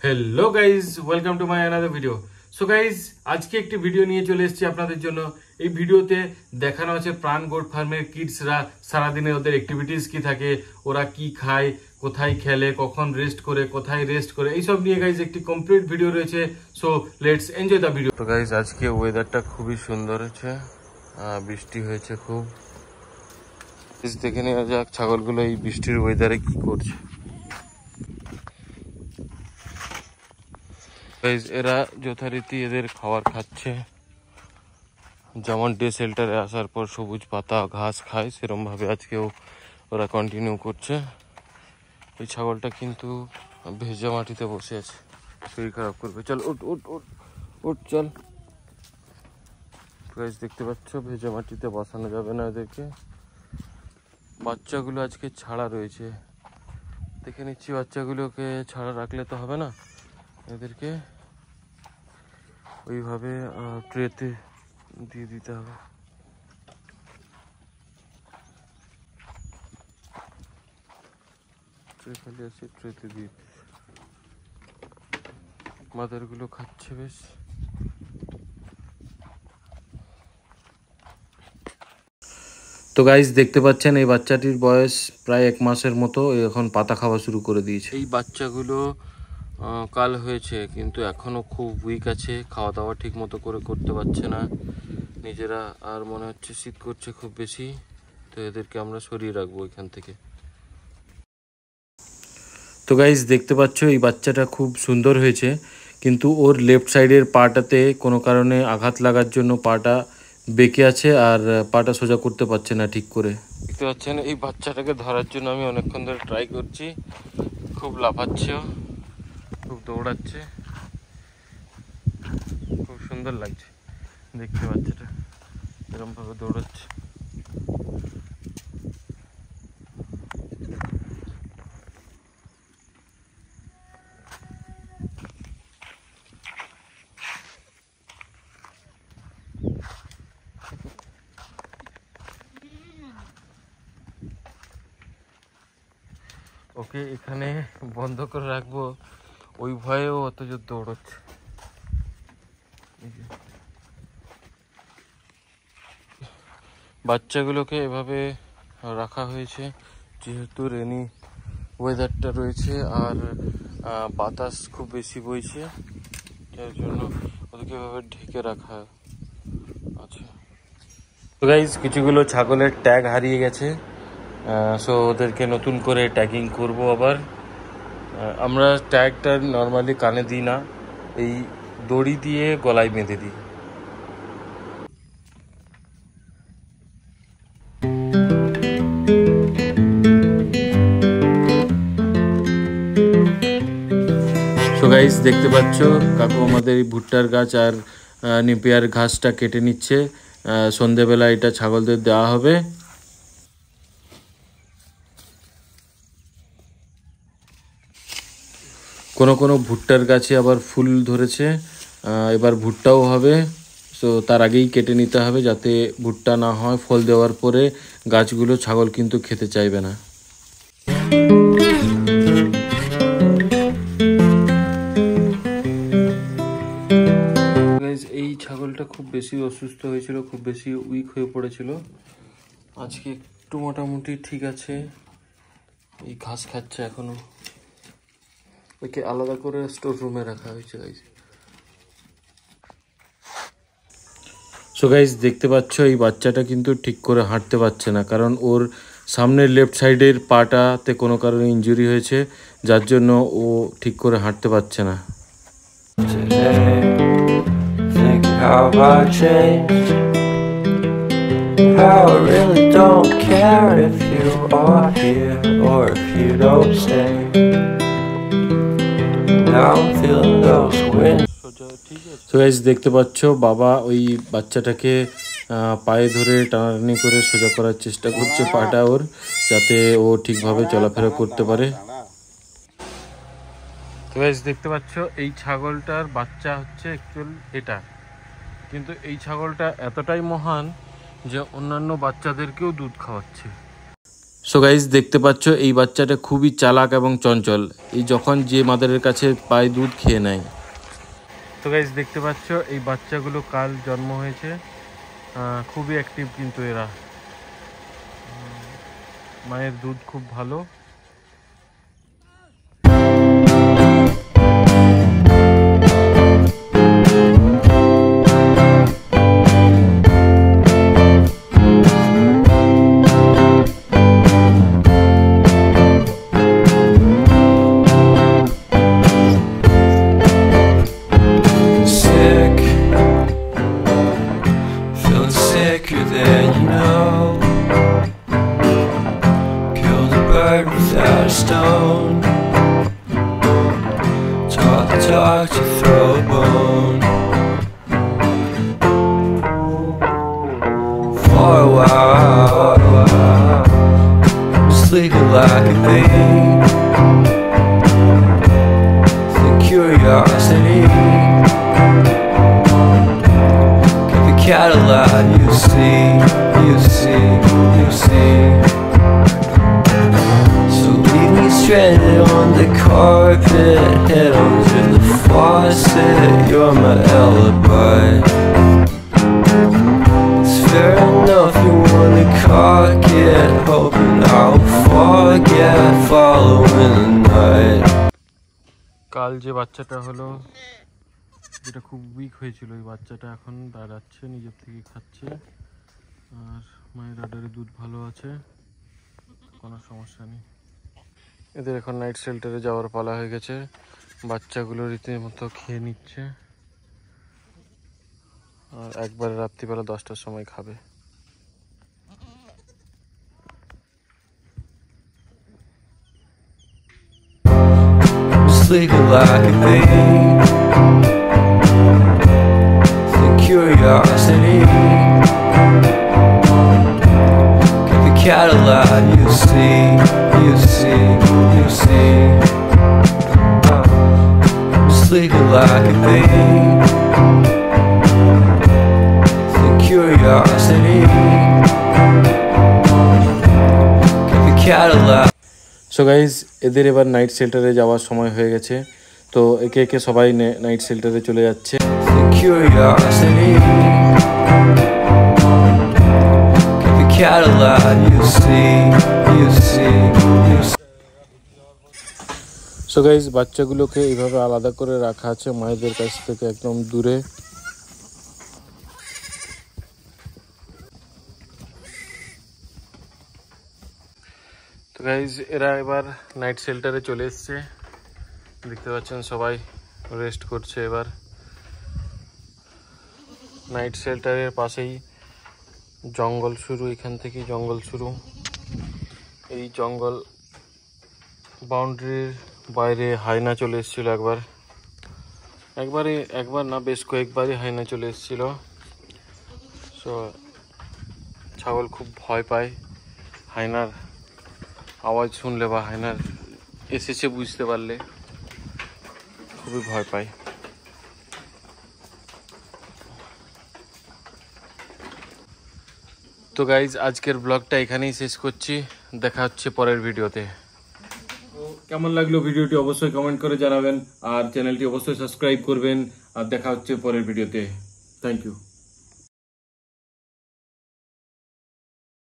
Hello guys, welcome to my another video. So guys, আজকে একটি video নিয়ে চলে এসেছি আপনাদের জন্য। এই ভিডিওতে দেখানো আছে প্রাণ গোট ফার্মের কিডসরা সারাদিনে ওদের অ্যাক্টিভিটিস কি থাকে, ওরা কি খায়, কোথায় খেলে, কখন রেস্ট করে, কোথায় রেস্ট করে, এইসব নিয়ে গাইজ একটি কমপ্লিট ভিডিও রয়েছে। So let's enjoy the video. তো গাইজ, আজকে ওয়েদারটা খুবই সুন্দর হচ্ছে, বৃষ্টি হয়েছে খুব। দেখে নেওয়া যাক ছাগলগুলো এই বৃষ্টির ওয়েদারে কি করছে। এরা যথারীতি এদের খাবার খাচ্ছে, যেমন ডে শেল্টারে আসার পর সবুজ পাতা ঘাস খায়, সেরকম ভাবে আজকেও ওরা কন্টিনিউ করছে। এই ছাগলটা কিন্তু ভেজা মাটিতে বসে আছে, শরীর খারাপ করবে। চল উঠ উঠ উঠ উঠ চল। দেখতে পাচ্ছ ভেজা মাটিতে বসানো যাবে না এদেরকে। বাচ্চাগুলো আজকে ছাড়া রয়েছে, দেখে নিচ্ছি। বাচ্চাগুলোকে ছাড়া রাখলে তো হবে না, এদেরকে ওইভাবে ট্রেতে দিয়ে দিতে হবে। ট্রে খালি আছে, ট্রেতে দিয়ে মাদারগুলো খাচ্ছে বেশ। তো গাইজ দেখতে পাচ্ছেন এই বাচ্চাটির বয়স প্রায় 1 মাসের মতো, এখন পাতা খাওয়া শুরু করে দিয়েছে। এই বাচ্চাগুলো কাল হয়েছে, কিন্তু এখনো খুব উইক আছে, খাওয়া দাওয়া ঠিক মতো করে করতে পারছে না নিজেরা। আর মনে হচ্ছে শীত করছে খুব বেশি, তো এদেরকে আমরা সরিয়ে রাখবো এখান থেকে। তো গাইজ দেখতে পাচ্ছ এই বাচ্চাটা খুব সুন্দর হয়েছে, কিন্তু ওর লেফট সাইডের পাটাতে কোনো কারণে আঘাত লাগার জন্য পাটা বেঁকে আছে, আর পাটা সোজা করতে পারছে না ঠিক করে। দেখতে পাচ্ছেন এই বাচ্চাটাকে ধরার জন্য আমি অনেকক্ষণ ধরে ট্রাই করছি। খুব লাফাচ্ছে, খুব দৌড়াচ্ছে, খুব সুন্দর লাগছে দেখতে বাচ্চাটা এরকম ভাবে দৌড়াচ্ছে। ওকে এখানে বন্ধ করে রাখবো, ওই ভয়েও অত জোর দৌড়াচ্ছে। বাচ্চাগুলোকে এভাবে রাখা হয়েছে যেহেতু রেনি ওয়েদারটা রয়েছে, আর বাতাস খুব বেশি বইছে, যার জন্য ওদেরকে এভাবে ঢেকে রাখা আছে। তো গাইজ, কিছুগুলো ছাগলের ট্যাগ হারিয়ে গেছে, সো ওদেরকে নতুন করে ট্যাগিং করব আবার। আমরা ট্যাগটা নর্মালি কানে দিই না, এই দড়ি দিয়ে গলায় বেঁধে দিই। সো গাইস দেখতে পাচ্ছ কাকু আমাদের এই ভুট্টার গাছ আর নিপিয়ার ঘাসটা কেটে নিচ্ছে। সন্ধেবেলা এটা ছাগলদের দেওয়া হবে। কোনো কোনো ভুট্টার গাছে আবার ফুল ধরেছে, এবার ভুট্টাও হবে। সো তার আগেই কেটে নিতে হবে, যাতে ভুট্টা না হয়। ফল দেওয়ার পরে গাছগুলো ছাগল কিন্তু খেতে চাইবে না। এই ছাগলটা খুব বেশি অসুস্থ হয়েছিল, খুব বেশি উইক হয়ে পড়েছিল। আজকে একটু মোটামুটি ঠিক আছে, এই ঘাস খাচ্ছে এখনো। ওকে আলাদা করে স্টোর রুমে রাখা হয়েছে গাইজ। সো গাইজ দেখতে পাচ্ছ এই বাচ্চাটা কিন্তু ঠিক করে হাঁটতে পারছে না, কারণ ওর সামনের লেফট সাইডের পাটাতে কোনো কারণে ইনজুরি হয়েছে, যার জন্য ও ঠিক করে হাঁটতে পারছে না। How I changed, how I really don't care if you are here or if you don't stay. Now I'm feeling those winds. So guys দেখতে পাচ্ছ বাবা ওই বাচ্চাটাকে পায়ে ধরে টানাটানি করে সোজা করার চেষ্টা করছে পাটা ওর, যাতে ও ঠিকভাবে চলাফেরা করতে পারে। তো গাইস দেখতে পাচ্ছ এই ছাগলটার বাচ্চা হচ্ছে অ্যাকচুয়াল এটা, কিন্তু এই ছাগলটা এতটাই মহান যে অন্যান্য বাচ্চাদেরকেও দুধ খাওয়াচ্ছে। সো গাইজ দেখতে পাচ্ছ এই বাচ্চাটা খুবই চালাক এবং চঞ্চল, এই যখন যে মাদারের কাছে পায় দুধ খেয়ে নেয়। তো গাইজ দেখতে পাচ্ছ এই বাচ্চাগুলো কাল জন্ম হয়েছে, খুবই অ্যাক্টিভ কিন্তু এরা, মায়ের দুধ খুব ভালো। Without a stone, talk the talk to throw a bone. For a while, sleeping like a bee. The curiosity, keep the cat alive. You see, you see, you see. Stranded on the carpet, head onto the faucet. You're my alibi. It's fair enough you wanna cock it, hoping I'll forget, following the night. কাল যে বাচ্চাটা হলো, যেটা খুব week হয়েছিল, এই বাচ্চাটা এখন দাঁড়াচ্ছে, নিজের থেকে খাচ্ছে, আর মায়ের আডারে দুধ ভালো আছে, কোনো সমস্যা নেই। এদের এখন নাইট শেল্টারে যাওয়ার পালা হয়ে গেছে, বাচ্চাগুলো রীতিমতো খেয়ে নিচ্ছে, আর একবারে রাত্রিবেলা 10টার সময় খাবে। Sleeping like a bee, the curiosity, keep the cat alive. You see, you see, you see. Sleeping like a bee, the curiosity, keep the cat alive. So guys এদের এবার নাইট শেল্টারে যাওয়ার সময় হয়ে গেছে, তো একে একে সবাই নাইট শেল্টারে চলে যাচ্ছে। The curiosity, keep the cat alive. You see, you see, you see. So guys বাচ্চাগুলোকে এইভাবে আলাদা করে রাখা আছে মায়েদের কাছ থেকে একদম দূরে। তো গাইজ এরা এবার নাইট শেল্টারে চলে এসছে, দেখতে পাচ্ছেন সবাই রেস্ট করছে। এবার নাইট শেল্টারের পাশেই জঙ্গল শুরু, এখান থেকে জঙ্গল শুরু। এই জঙ্গল বাউন্ডারির বাইরে হায়না চলে এসেছিল একবার না বেশ কয়েকবারই হায়না চলে এসেছিল। সো ছাগল খুব ভয় পায় হায়নার আওয়াজ শুনলে, বা হায়নার এসেছে বুঝতে পারলে খুবই ভয় পায়। তো গাইজ আজকের ব্লগটা এখানেই শেষ করছি, দেখা হচ্ছে পরের ভিডিওতে। কেমন লাগলো ভিডিওটি অবশ্যই কমেন্ট করে জানাবেন, আর চ্যানেলটি অবশ্যই সাবস্ক্রাইব করবেন, আর দেখা হচ্ছে পরের ভিডিওতে। Thank you.